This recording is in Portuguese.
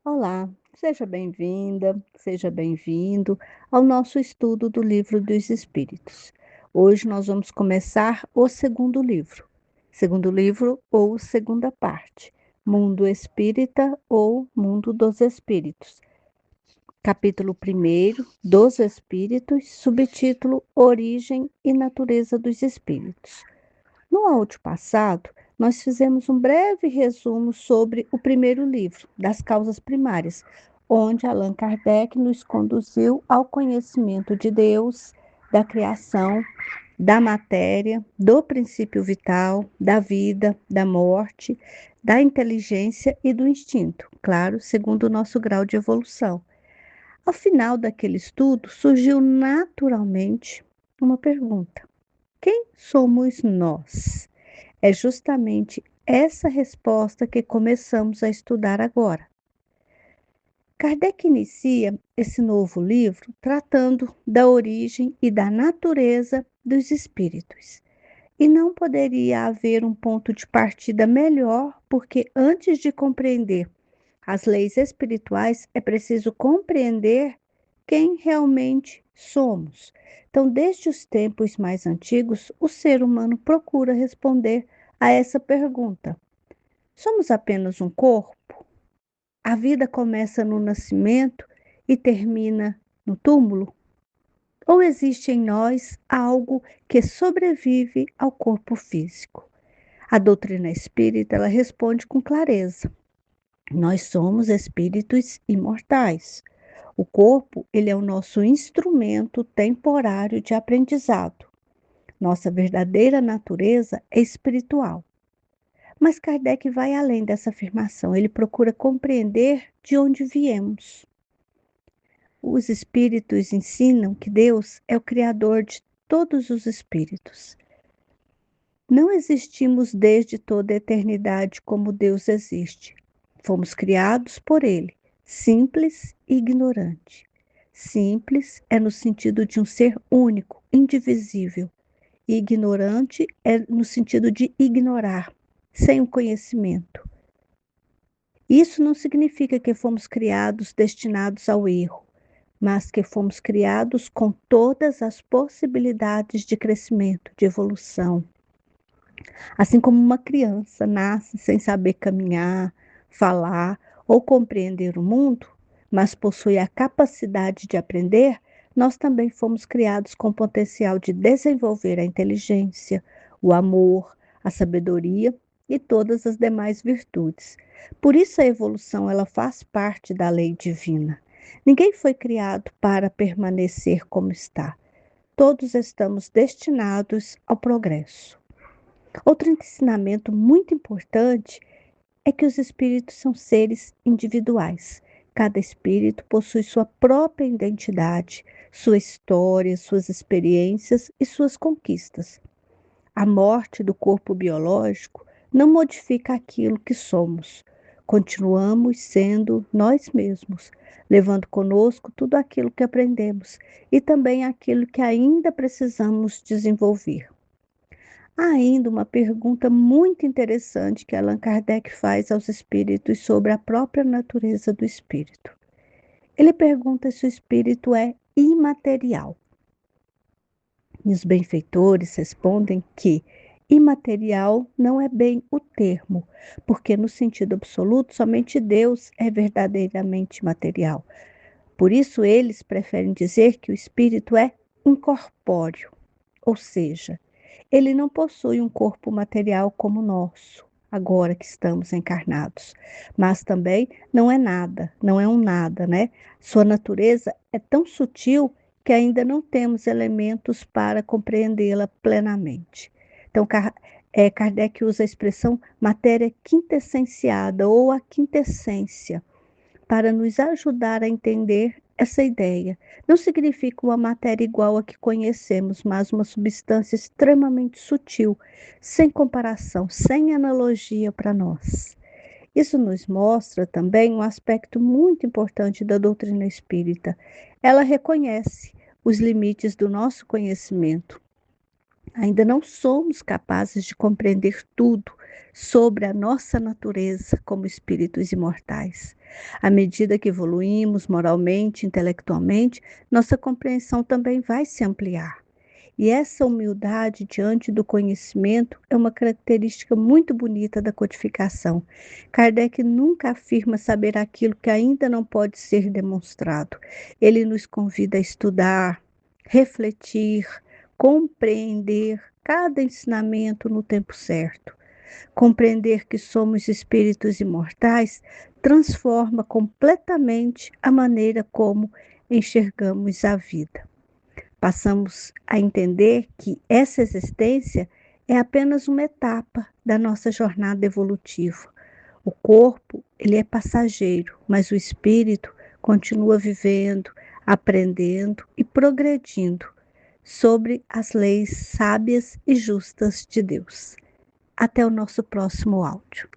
Olá, seja bem-vinda, seja bem-vindo ao nosso estudo do Livro dos Espíritos. Hoje nós vamos começar o segundo livro ou segunda parte, Mundo Espírita ou Mundo dos Espíritos. Capítulo primeiro dos Espíritos, subtítulo Origem e Natureza dos Espíritos. No áudio passado, nós fizemos um breve resumo sobre o primeiro livro, das causas primárias, onde Allan Kardec nos conduziu ao conhecimento de Deus, da criação, da matéria, do princípio vital, da vida, da morte, da inteligência e do instinto, claro, segundo o nosso grau de evolução. Ao final daquele estudo, surgiu naturalmente uma pergunta: quem somos nós? É justamente essa resposta que começamos a estudar agora. Kardec inicia esse novo livro tratando da origem e da natureza dos espíritos. E não poderia haver um ponto de partida melhor, porque antes de compreender as leis espirituais, é preciso compreender quem realmente somos. Então, desde os tempos mais antigos, o ser humano procura responder a essa pergunta: somos apenas um corpo? A vida começa no nascimento e termina no túmulo? Ou existe em nós algo que sobrevive ao corpo físico? A doutrina espírita, ela responde com clareza: nós somos espíritos imortais. O corpo, ele é o nosso instrumento temporário de aprendizado. Nossa verdadeira natureza é espiritual. Mas Kardec vai além dessa afirmação. Ele procura compreender de onde viemos. Os espíritos ensinam que Deus é o criador de todos os espíritos. Não existimos desde toda a eternidade como Deus existe. Fomos criados por Ele, simples e ignorante. Simples é no sentido de um ser único, indivisível. E ignorante é no sentido de ignorar, sem o conhecimento. Isso não significa que fomos criados destinados ao erro, mas que fomos criados com todas as possibilidades de crescimento, de evolução. Assim como uma criança nasce sem saber caminhar, falar ou compreender o mundo, mas possui a capacidade de aprender, nós também fomos criados com potencial de desenvolver a inteligência, o amor, a sabedoria e todas as demais virtudes. Por isso a evolução, ela faz parte da lei divina. Ninguém foi criado para permanecer como está. Todos estamos destinados ao progresso. Outro ensinamento muito importante é que os espíritos são seres individuais. Cada espírito possui sua própria identidade, sua história, suas experiências e suas conquistas. A morte do corpo biológico não modifica aquilo que somos. Continuamos sendo nós mesmos, levando conosco tudo aquilo que aprendemos e também aquilo que ainda precisamos desenvolver. Há ainda uma pergunta muito interessante que Allan Kardec faz aos espíritos sobre a própria natureza do espírito. Ele pergunta se o espírito é imaterial. E os benfeitores respondem que imaterial não é bem o termo, porque no sentido absoluto somente Deus é verdadeiramente material. Por isso eles preferem dizer que o espírito é incorpóreo, ou seja, ele não possui um corpo material como o nosso, agora que estamos encarnados. Mas também não é nada, não é um nada, né? Sua natureza é tão sutil que ainda não temos elementos para compreendê-la plenamente. Então, Kardec usa a expressão matéria quintessenciada ou a quintessência para nos ajudar a entender essa ideia. Não significa uma matéria igual a que conhecemos, mas uma substância extremamente sutil, sem comparação, sem analogia para nós. Isso nos mostra também um aspecto muito importante da doutrina espírita. Ela reconhece os limites do nosso conhecimento. Ainda não somos capazes de compreender tudo sobre a nossa natureza como espíritos imortais. À medida que evoluímos moralmente, intelectualmente, nossa compreensão também vai se ampliar. E essa humildade diante do conhecimento é uma característica muito bonita da codificação. Kardec nunca afirma saber aquilo que ainda não pode ser demonstrado. Ele nos convida a estudar, refletir, compreender cada ensinamento no tempo certo. Compreender que somos espíritos imortais transforma completamente a maneira como enxergamos a vida. Passamos a entender que essa existência é apenas uma etapa da nossa jornada evolutiva. O corpo, ele é passageiro, mas o espírito continua vivendo, aprendendo e progredindo sobre as leis sábias e justas de Deus. Até o nosso próximo áudio.